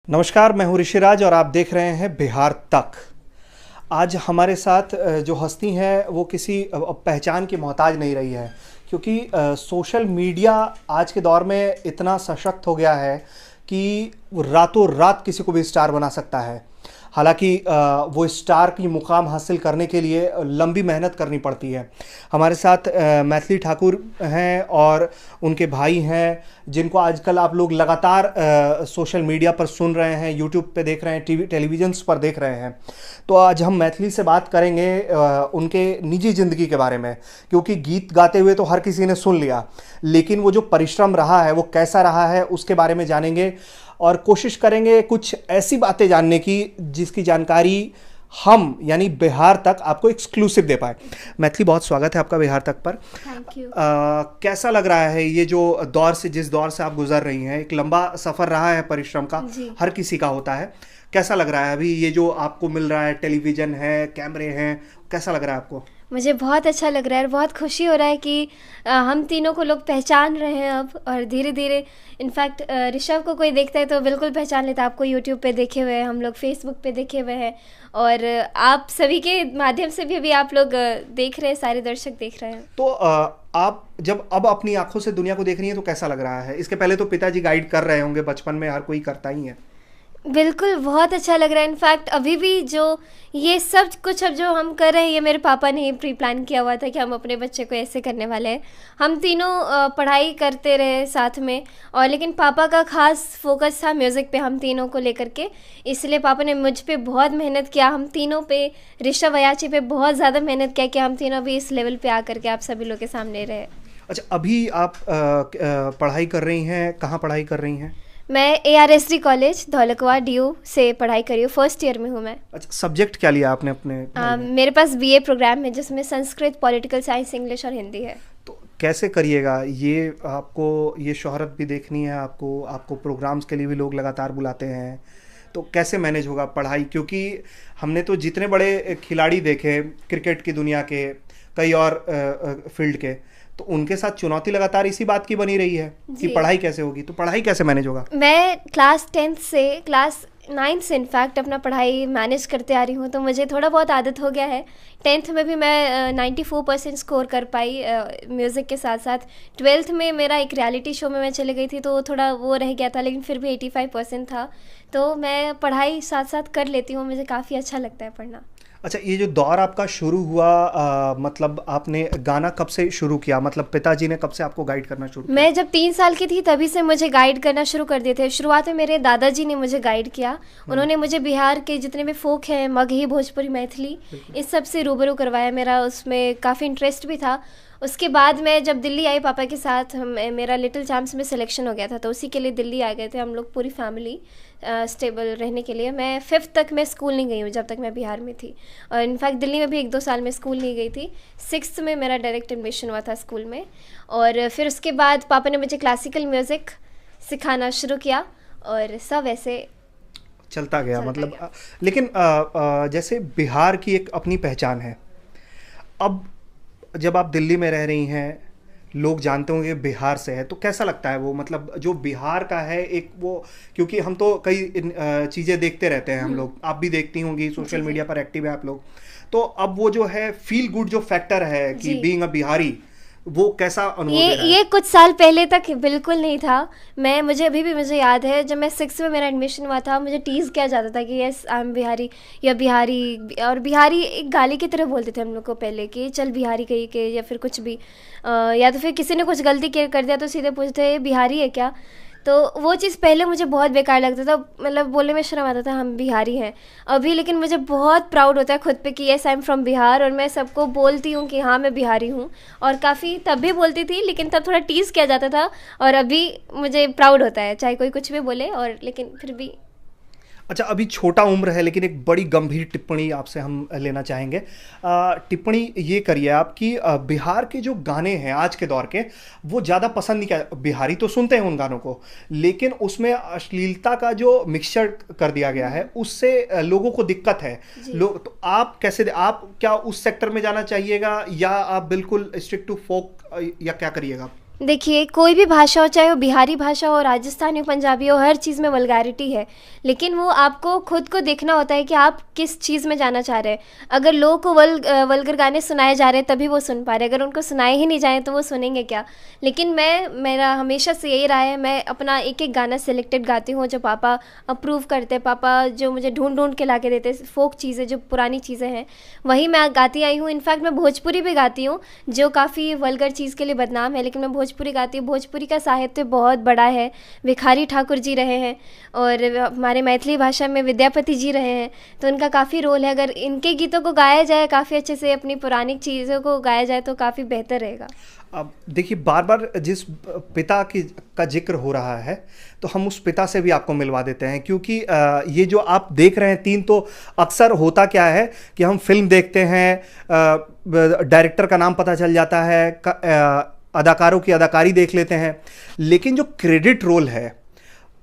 नमस्कार, मैं हूं ऋषिराज और आप देख रहे हैं बिहार तक। आज हमारे साथ जो हस्ती हैं वो किसी पहचान की मोहताज नहीं रही है, क्योंकि सोशल मीडिया आज के दौर में इतना सशक्त हो गया है कि रातों रात किसी को भी स्टार बना सकता है। हालांकि वो स्टार की मुकाम हासिल करने के लिए लंबी मेहनत करनी पड़ती है। हमारे साथ मैथिली ठाकुर हैं और उनके भाई हैं, जिनको आजकल आप लोग लगातार सोशल मीडिया पर सुन रहे हैं, यूट्यूब पे देख रहे हैं, टेलीविजन्स पर देख रहे हैं। तो आज हम मैथिली से बात करेंगे उनके निजी ज़िंदगी के बारे में, क्योंकि गीत गाते हुए तो हर किसी ने सुन लिया, लेकिन वो जो परिश्रम रहा है वो कैसा रहा है उसके बारे में जानेंगे और कोशिश करेंगे कुछ ऐसी बातें जानने की जिसकी जानकारी हम यानी बिहार तक आपको एक्सक्लूसिव दे पाए। मैथिली, बहुत स्वागत है आपका बिहार तक पर। Thank you. कैसा लग रहा है ये जो दौर से जिस दौर से आप गुजर रही हैं? एक लंबा सफ़र रहा है परिश्रम का, हर किसी का होता है। कैसा लग रहा है अभी ये जो आपको मिल रहा है? टेलीविज़न है, कैमरे हैं, कैसा लग रहा है आपको? मुझे बहुत अच्छा लग रहा है और बहुत खुशी हो रहा है कि हम तीनों को लोग पहचान रहे हैं अब, और धीरे धीरे इनफैक्ट ऋषभ को कोई देखता है तो बिल्कुल पहचान लेता है। आपको यूट्यूब पे देखे हुए हैं, हम लोग फेसबुक पे देखे हुए हैं, और आप सभी के माध्यम से भी अभी आप लोग देख रहे हैं, सारे दर्शक देख रहे हैं। तो आप जब अब अपनी आंखों से दुनिया को देख रही हैं तो कैसा लग रहा है? इसके पहले तो पिताजी गाइड कर रहे होंगे, बचपन में हर कोई करता ही है। बिल्कुल, बहुत अच्छा लग रहा है। इनफैक्ट अभी भी जो ये सब कुछ अब जो हम कर रहे हैं, ये मेरे पापा ने ही प्री प्लान किया हुआ था कि हम अपने बच्चे को ऐसे करने वाले हैं। हम तीनों पढ़ाई करते रहे साथ में, और लेकिन पापा का खास फोकस था म्यूज़िक पे, हम तीनों को लेकर के। इसलिए पापा ने मुझ पे बहुत मेहनत किया, हम तीनों पे, ऋषभ अयाची पे बहुत ज़्यादा मेहनत किया कि हम तीनों भी इस लेवल पे आकर के आप सभी लोग के सामने रहे। अच्छा, अभी आप पढ़ाई कर रही हैं, कहाँ पढ़ाई कर रही हैं? मैं ARSD कॉलेज धौलकवा DU से पढ़ाई करी हूँ, फर्स्ट ईयर में हूँ मैं। अच्छा, सब्जेक्ट क्या लिया आपने अपने पढ़ाई में? मेरे पास BA प्रोग्राम है जिसमें संस्कृत, पॉलिटिकल साइंस, इंग्लिश और हिंदी है। तो कैसे करिएगा ये? आपको ये शोहरत भी देखनी है, आपको प्रोग्राम्स के लिए भी लोग लगातार बुलाते हैं, तो कैसे मैनेज होगा पढ़ाई? क्योंकि हमने तो जितने बड़े खिलाड़ी देखे क्रिकेट की दुनिया के, कई और फील्ड के, तो उनके साथ चुनौती लगातार इसी बात की बनी रही है कि पढ़ाई कैसे होगी। तो पढ़ाई कैसे मैनेज होगा? मैं क्लास 10 से क्लास 9 से इनफैक्ट अपना पढ़ाई मैनेज करते आ रही हूँ, तो मुझे थोड़ा बहुत आदत हो गया है। 10th में भी मैं 94% स्कोर कर पाई म्यूज़िक के साथ साथ। 12th में मेरा एक रियलिटी शो में मैं चली गई थी, तो थोड़ा वो रह गया था, लेकिन फिर भी 85% था। तो मैं पढ़ाई साथ साथ कर लेती हूँ, मुझे काफ़ी अच्छा लगता है पढ़ना। अच्छा, ये जो दौर आपका शुरू हुआ, मतलब आपने गाना कब से शुरू किया? मतलब पिताजी ने कब से आपको गाइड करना शुरू किया? मैं जब 3 साल की थी तभी से मुझे गाइड करना शुरू कर दिए थे। शुरुआत में मेरे दादाजी ने मुझे गाइड किया। उन्होंने मुझे बिहार के जितने भी फोक हैं, मगही, भोजपुरी, मैथिली, इस सब से रूबरू करवाया। मेरा उसमें काफ़ी इंटरेस्ट भी था। उसके बाद मैं जब दिल्ली आई पापा के साथ, मेरा लिटिल चैम्प्स में सिलेक्शन हो गया था, तो उसी के लिए दिल्ली आ गए थे हम लोग, पूरी फैमिली स्टेबल रहने के लिए। मैं 5th तक मैं स्कूल नहीं गई हूँ जब तक मैं बिहार में थी, और इनफैक्ट दिल्ली में भी 1-2 साल में स्कूल नहीं गई थी। 6th में मेरा डायरेक्ट एडमिशन हुआ था स्कूल में, और फिर उसके बाद पापा ने मुझे क्लासिकल म्यूज़िक सिखाना शुरू किया, और सब ऐसे चलता गया मतलब। लेकिन जैसे बिहार की एक अपनी पहचान है। अब जब आप दिल्ली में रह रही हैं, लोग जानते होंगे बिहार से है, तो कैसा लगता है वो? मतलब जो बिहार का है एक वो, क्योंकि हम तो कई चीज़ें देखते रहते हैं, हम लोग, आप भी देखती होंगी, सोशल मीडिया पर एक्टिव है आप लोग, तो अब वो जो है फील गुड जो फैक्टर है कि बीइंग अ बिहारी, वो कैसा अनुभव दे रहा है? ये कुछ साल पहले तक बिल्कुल नहीं था। मुझे अभी भी मुझे याद है, जब मैं 6th में मेरा एडमिशन हुआ था, मुझे टीज़ किया जाता था कि यस आई एम बिहारी या बिहारी, और बिहारी एक गाली की तरह बोलते थे हम लोग को पहले कि चल बिहारी कहीं के, या फिर कुछ भी, या तो फिर किसी ने कुछ गलती कर दिया तो सीधे पूछते बिहारी है क्या। तो वो चीज़ पहले मुझे बहुत बेकार लगता था, मतलब बोलने में शर्म आता था हम बिहारी हैं। अभी लेकिन मुझे बहुत प्राउड होता है खुद पे कि yes I am from Bihar, और मैं सबको बोलती हूँ कि हाँ मैं बिहारी हूँ। और काफ़ी तब भी बोलती थी, लेकिन तब थोड़ा टीज़ किया जाता था, और अभी मुझे प्राउड होता है चाहे कोई कुछ भी बोले, और लेकिन फिर भी। अच्छा, अभी छोटा उम्र है, लेकिन एक बड़ी गंभीर टिप्पणी आपसे हम लेना चाहेंगे। टिप्पणी ये करिए आप कि बिहार के जो गाने हैं आज के दौर के, वो ज़्यादा पसंद नहीं किया। बिहारी तो सुनते हैं उन गानों को, लेकिन उसमें अश्लीलता का जो मिक्सचर कर दिया गया है, उससे लोगों को दिक्कत है। लोग, तो आप कैसे, आप क्या उस सेक्टर में जाना चाहिएगा, या आप बिल्कुल स्ट्रिक्ट टू फोक, या क्या करिएगा? देखिए, कोई भी भाषा हो, चाहे वो बिहारी भाषा हो, राजस्थानी हो, पंजाबी हो, हर चीज़ में वल्गैरिटी है। लेकिन वो आपको खुद को देखना होता है कि आप किस चीज़ में जाना चाह रहे हैं। अगर लोगों को वल्गर गाने सुनाए जा रहे हैं तभी वो सुन पा रहे हैं, अगर उनको सुनाए ही नहीं जाएँ तो वो सुनेंगे क्या। लेकिन मेरा हमेशा से यही रहा है, मैं अपना एक एक गाना सिलेक्टेड गाती हूँ जो पापा अप्रूव करते हैं, पापा जो मुझे ढूंढ ढूंढ के ला के देते हैं, फोक चीज़ें जो पुरानी चीज़ें हैं वही मैं गाती आई हूँ। इनफैक्ट मैं भोजपुरी भी गाती हूँ जो काफ़ी वल्गर चीज़ के लिए बदनाम है, लेकिन मैं भोजपुरी गाती हूँ। भोजपुरी का साहित्य बहुत बड़ा है, भिखारी ठाकुर जी रहे हैं और हमारे मैथिली भाषा में विद्यापति जी रहे हैं, तो उनका काफ़ी रोल है। अगर इनके गीतों को गाया जाए काफ़ी अच्छे से, अपनी पुरानी चीज़ों को गाया जाए तो काफ़ी बेहतर रहेगा। अब देखिए, बार बार जिस पिता की का जिक्र हो रहा है तो हम उस पिता से भी आपको मिलवा देते हैं, क्योंकि ये जो आप देख रहे हैं तीन, तो अक्सर होता क्या है कि हम फिल्म देखते हैं, डायरेक्टर का नाम पता चल जाता है, अदाकारों की अदाकारी देख लेते हैं, लेकिन जो क्रेडिट रोल है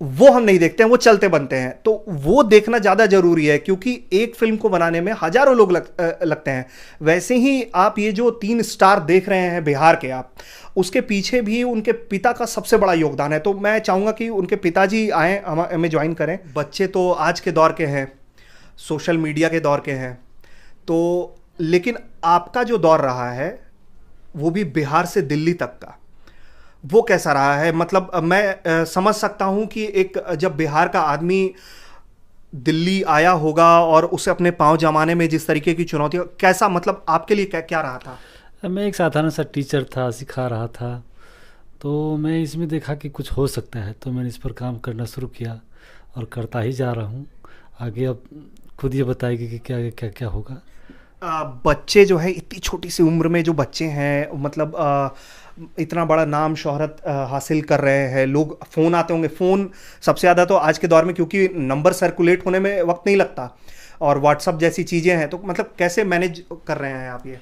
वो हम नहीं देखते हैं, वो चलते बनते हैं। तो वो देखना ज़्यादा ज़रूरी है, क्योंकि एक फिल्म को बनाने में हज़ारों लोग लगते हैं। वैसे ही आप ये जो 3 स्टार देख रहे हैं बिहार के, आप उसके पीछे भी उनके पिता का सबसे बड़ा योगदान है। तो मैं चाहूँगा कि उनके पिताजी आएँ, हमें ज्वाइन करें। बच्चे तो आज के दौर के हैं, सोशल मीडिया के दौर के हैं, तो लेकिन आपका जो दौर रहा है वो भी बिहार से दिल्ली तक का, वो कैसा रहा है? मतलब मैं समझ सकता हूं कि एक जब बिहार का आदमी दिल्ली आया होगा और उसे अपने पांव जमाने में जिस तरीके की चुनौती, कैसा, मतलब आपके लिए क्या रहा था? मैं एक साधारण सा टीचर था, सिखा रहा था, तो मैं इसमें देखा कि कुछ हो सकता है, तो मैंने इस पर काम करना शुरू किया और करता ही जा रहा हूँ। आगे अब खुद ये बताएगी कि क्या क्या क्या होगा। बच्चे जो है, इतनी छोटी सी उम्र में जो बच्चे हैं, मतलब इतना बड़ा नाम शोहरत हासिल कर रहे हैं, लोग फ़ोन आते होंगे, फ़ोन सबसे ज़्यादा तो आज के दौर में, क्योंकि नंबर सर्कुलेट होने में वक्त नहीं लगता और व्हाट्सअप जैसी चीज़ें हैं, तो मतलब कैसे मैनेज कर रहे हैं आप ये?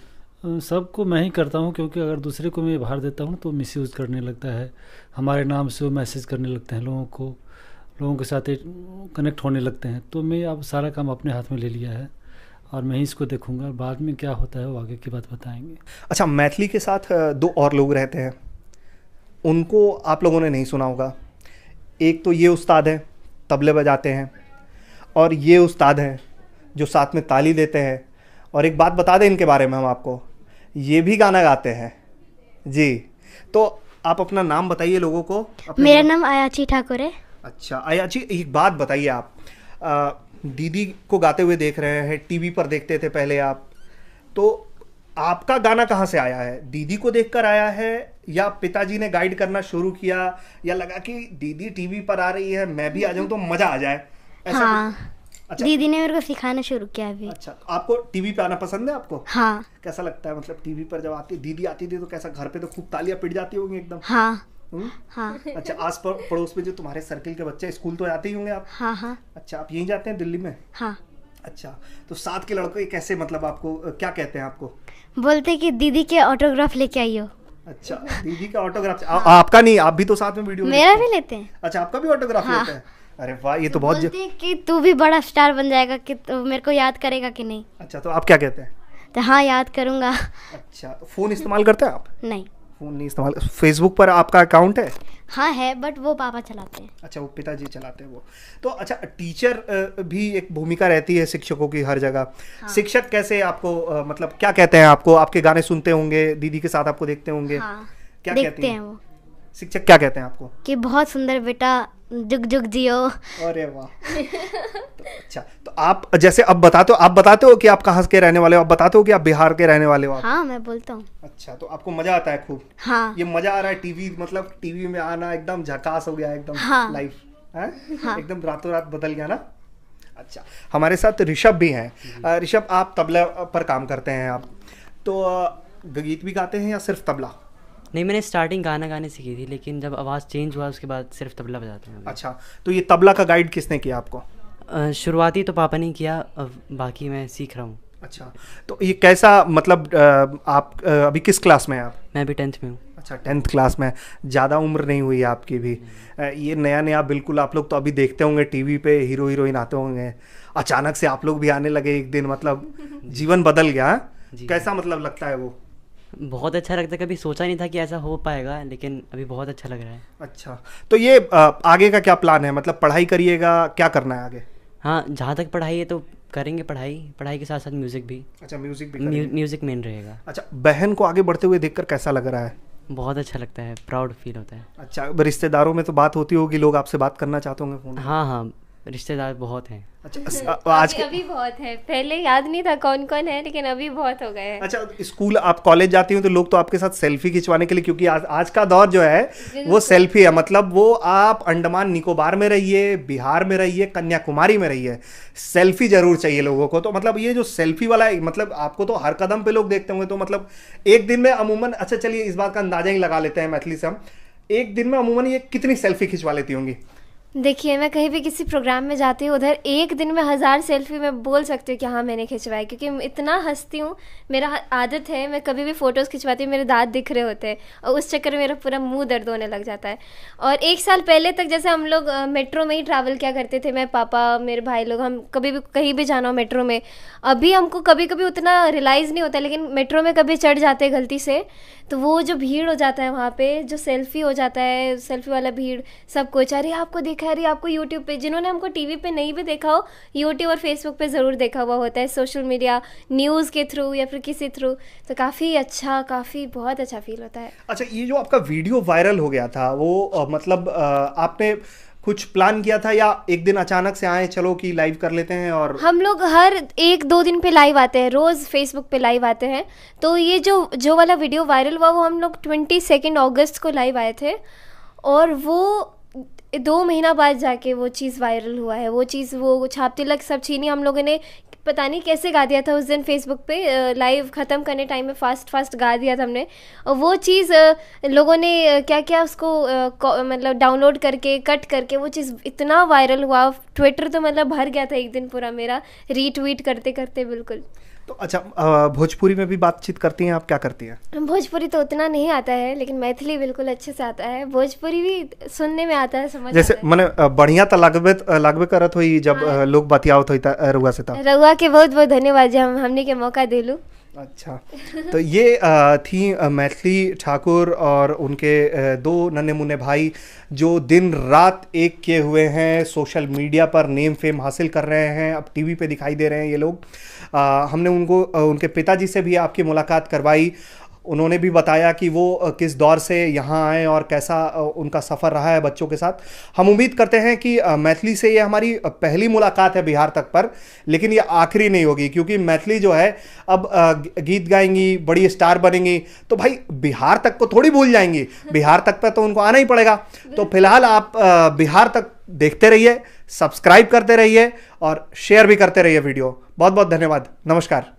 सबको मैं ही करता हूँ, क्योंकि अगर दूसरे को मैं बाहर देता हूँ तो मिसयूज़ करने लगता है, हमारे नाम से वो मैसेज करने लगते हैं लोगों के साथ कनेक्ट होने लगते हैं। तो मैं अब सारा काम अपने हाथ में ले लिया है और मैं ही इसको देखूंगा, बाद में क्या होता है वो आगे की बात बताएंगे। अच्छा, मैथिली के साथ 2 और लोग रहते हैं, उनको आप लोगों ने नहीं सुना होगा। एक तो ये उस्ताद हैं, तबले बजाते हैं, और ये उस्ताद हैं जो साथ में ताली देते हैं। और एक बात बता दें इनके बारे में हम आपको, ये भी गाना गाते हैं जी। तो आप अपना नाम बताइए लोगों को। मेरा नाम आयाची ठाकुर है। अच्छा आयाची, एक बात बताइए, आप दीदी को गाते हुए देख रहे हैं, टीवी पर देखते थे पहले आप, तो आपका गाना कहाँ से आया है? दीदी को देखकर आया है, या पिताजी ने गाइड करना शुरू किया, या लगा कि दीदी टीवी पर आ रही है, मैं भी आ जाऊं तो मजा आ जाए, ऐसा? हाँ, अच्छा, दीदी ने मेरे को सिखाना शुरू किया अभी। अच्छा, आपको टीवी पे आना पसंद है आपको? हाँ। कैसा लगता है, मतलब टीवी पर जब दीदी आती थी तो कैसा, घर पे तो खूब तालियां पिट जाती होंगी एकदम? हाँ। हाँ। अच्छा, आस पड़ोस में जो तुम्हारे सर्किल के बच्चे, स्कूल तो जाते ही होंगे आप? हाँ हाँ। अच्छा, आप यहीं जाते हैं दिल्ली में? हाँ। अच्छा, तो साथ के लड़के कैसे, मतलब आपको क्या कहते हैं आपको? बोलते कि दीदी के ऑटोग्राफ लेके आइयो। अच्छा, दीदी का ऑटोग्राफ? आपका नहीं, आप भी तो साथ में वीडियो मेरा भी लेते हैं। अच्छा, आपका भी ऑटोग्राफ लेते हैं? अरे वाह, ये तो बहुत बोलते कि तू भी बड़ा स्टार बन जाएगा, कि तू मेरे को याद करेगा कि नहीं। अच्छा, तो आप क्या कहते हैं? तो हाँ, याद करूँगा। अच्छा, तो फ़ोन इस्तेमाल करते हैं आप? नहीं, फ़ोन नहीं इस्तेमाल। फेसबुक पर आपका अकाउंट है? हाँ है, बट वो पापा चलाते हैं। अच्छा, वो पिताजी चलाते हैं वो। तो अच्छा, टीचर भी एक भूमिका रहती है शिक्षकों की हर जगह। हाँ। शिक्षक कैसे आपको मतलब क्या कहते हैं आपको? आपके गाने सुनते होंगे, दीदी के साथ आपको देखते होंगे। हाँ, क्या देखते हैं वो? शिक्षक क्या कहते हैं आपको? कि बहुत सुंदर बेटा, जुग जुग जियो। अरे वाह। तो अच्छा, तो आप जैसे अब बताते हो कि आप कहाँ के रहने वाले हो, आप बताते हो कि आप बिहार के रहने वाले हो आप? हाँ, मैं बोलता हूँ। अच्छा, तो आपको मजा आता है खूब? हाँ। ये मजा आ रहा है टीवी, मतलब टीवी में आना एकदम झकास हो गया, एकदम हाँ। लाइफ है? हाँ। एकदम रातों रात बदल गया ना। अच्छा, हमारे साथ ऋषभ भी हैं। ऋषभ, आप तबला पर काम करते हैं आप, तो गीत भी गाते हैं या सिर्फ तबला? नहीं, मैंने स्टार्टिंग गाना गाने सीखी थी, लेकिन जब आवाज़ चेंज हुआ उसके बाद सिर्फ तबला बजाते हैं। अच्छा, तो ये तबला का गाइड किसने किया आपको? शुरुआती तो पापा ने किया, बाकी मैं सीख रहा हूँ। अच्छा, तो ये कैसा, मतलब आप अभी किस क्लास में हैं आप? मैं अभी 10th में हूँ। अच्छा, 10th क्लास में। ज़्यादा उम्र नहीं हुई है आपकी भी। ये नया बिल्कुल, आप लोग तो अभी देखते होंगे टीवी पे हीरो हीरोइन आते होंगे, अचानक से आप लोग भी आने लगे एक दिन, मतलब जीवन बदल गया। कैसा मतलब लगता है वो? बहुत अच्छा लगता है, कभी सोचा नहीं था कि ऐसा हो पाएगा, लेकिन अभी बहुत अच्छा लग रहा है। अच्छा, तो ये आगे का क्या प्लान है, मतलब पढ़ाई करिएगा, क्या करना है आगे? हाँ, जहाँ तक पढ़ाई है तो करेंगे पढ़ाई, पढ़ाई के साथ साथ म्यूज़िक भी। अच्छा, म्यूजिक भी करेंगे। म्यूज़िक मेन रहेगा। अच्छा, बहन को आगे बढ़ते हुए देखकर कैसा लग रहा है? बहुत अच्छा लगता है, प्राउड फील होता है। अच्छा, रिश्तेदारों में तो बात होती होगी, लोग आपसे बात करना चाहते होंगे फोन में। हाँ हाँ, रिश्तेदार बहुत हैं। अच्छा, आज के अभी बहुत है, पहले याद नहीं था कौन कौन है, लेकिन अभी बहुत हो गए हैं। अच्छा, स्कूल आप कॉलेज जाती हो तो लोग तो आपके साथ सेल्फी खिंचवाने के लिए, क्योंकि आज का दौर जो है वो सेल्फी है, मतलब वो आप अंडमान निकोबार में रहिए, बिहार में रहिए, कन्याकुमारी में रहिए, सेल्फी जरूर चाहिए लोगों को। तो मतलब ये जो सेल्फी वाला, मतलब आपको तो हर कदम पे लोग देखते होंगे, तो मतलब एक दिन में अमूमन, अच्छा चलिए इस बात का अंदाजा ही लगा लेते हैं मैथिली से हम, एक दिन में अमूमन ये कितनी सेल्फी खिंचवा लेती होंगी? देखिए, मैं कहीं भी किसी प्रोग्राम में जाती हूँ, उधर एक दिन में 1000 सेल्फी मैं बोल सकती हूँ कि हाँ मैंने खिंचवाई, क्योंकि मैं इतना हंसती हूँ। मेरा आदत है, मैं कभी भी फ़ोटोज़ खिंचवाती हूँ मेरे दांत दिख रहे होते हैं, और उस चक्कर में मेरा पूरा मुंह दर्द होने लग जाता है। और 1 साल पहले तक जैसे हम लोग मेट्रो में ही ट्रैवल किया करते थे, मैं, पापा, मेरे भाई लोग, हम कभी भी कहीं भी जाना हो मेट्रो में। अभी हमको कभी कभी उतना रियलाइज़ नहीं होता, लेकिन मेट्रो में कभी चढ़ जाते हैं गलती से, तो वो जो भीड़ हो जाता है वहाँ पे, जो सेल्फी हो जाता है, सेल्फी वाला भीड़, सब कुछ, अरे आपको देखा है, अरे आपको यूट्यूब पे, जिन्होंने हमको टीवी पे नहीं भी देखा हो, यूट्यूब और फेसबुक पे ज़रूर देखा हुआ होता है, सोशल मीडिया, न्यूज़ के थ्रू या फिर किसी थ्रू, तो काफ़ी अच्छा, काफ़ी बहुत अच्छा फील होता है। अच्छा, ये जो आपका वीडियो वायरल हो गया था वो मतलब आपने कुछ प्लान किया था, या एक दिन अचानक से आए चलो कि लाइव कर लेते हैं? और हम लोग हर 1-2 दिन पे लाइव आते हैं, रोज़ फेसबुक पे लाइव आते हैं। तो ये जो वाला वीडियो वायरल हुआ वो हम लोग 22 अगस्त को लाइव आए थे, और वो 2 महीना बाद जाके वो चीज़ वायरल हुआ है। वो चीज़, वो छाप तिलक सब छीनी हम लोगों ने पता नहीं कैसे गा दिया था उस दिन फेसबुक पे, लाइव ख़त्म करने टाइम में फास्ट गा दिया था हमने। और वो चीज़ लोगों ने क्या क्या उसको मतलब डाउनलोड करके कट करके वो चीज़ इतना वायरल हुआ, ट्विटर तो मतलब भर गया था एक दिन पूरा मेरा, रीट्वीट करते करते। बिल्कुल। तो अच्छा, भोजपुरी में भी बातचीत करती हैं आप, क्या करती हैं? भोजपुरी तो उतना नहीं आता है, लेकिन मैथिली बिल्कुल अच्छे से आता है, भोजपुरी भी सुनने में आता है, समझ जैसे आता है। मैंने बढ़िया तो लागबे करत हुई जब लोग बतियावत हुई रुआ से था। रउआ के बहुत बहुत धन्यवाद जो हमने के मौका दिलू। अच्छा, तो ये थी मैथिली ठाकुर और उनके 2 नन्हे मुन्ने भाई, जो दिन रात एक किए हुए हैं, सोशल मीडिया पर नेम फेम हासिल कर रहे हैं, अब टीवी पे दिखाई दे रहे हैं ये लोग। हमने उनको उनके पिताजी से भी आपकी मुलाकात करवाई, उन्होंने भी बताया कि वो किस दौर से यहाँ आए और कैसा उनका सफ़र रहा है बच्चों के साथ। हम उम्मीद करते हैं कि मैथिली से ये हमारी पहली मुलाकात है बिहार तक पर, लेकिन ये आखिरी नहीं होगी, क्योंकि मैथिली जो है अब गीत गाएंगी, बड़ी स्टार बनेंगी, तो भाई बिहार तक को थोड़ी भूल जाएंगी, बिहार तक पर तो उनको आना ही पड़ेगा। तो फिलहाल आप बिहार तक देखते रहिए, सब्सक्राइब करते रहिए और शेयर भी करते रहिए वीडियो। बहुत बहुत धन्यवाद, नमस्कार।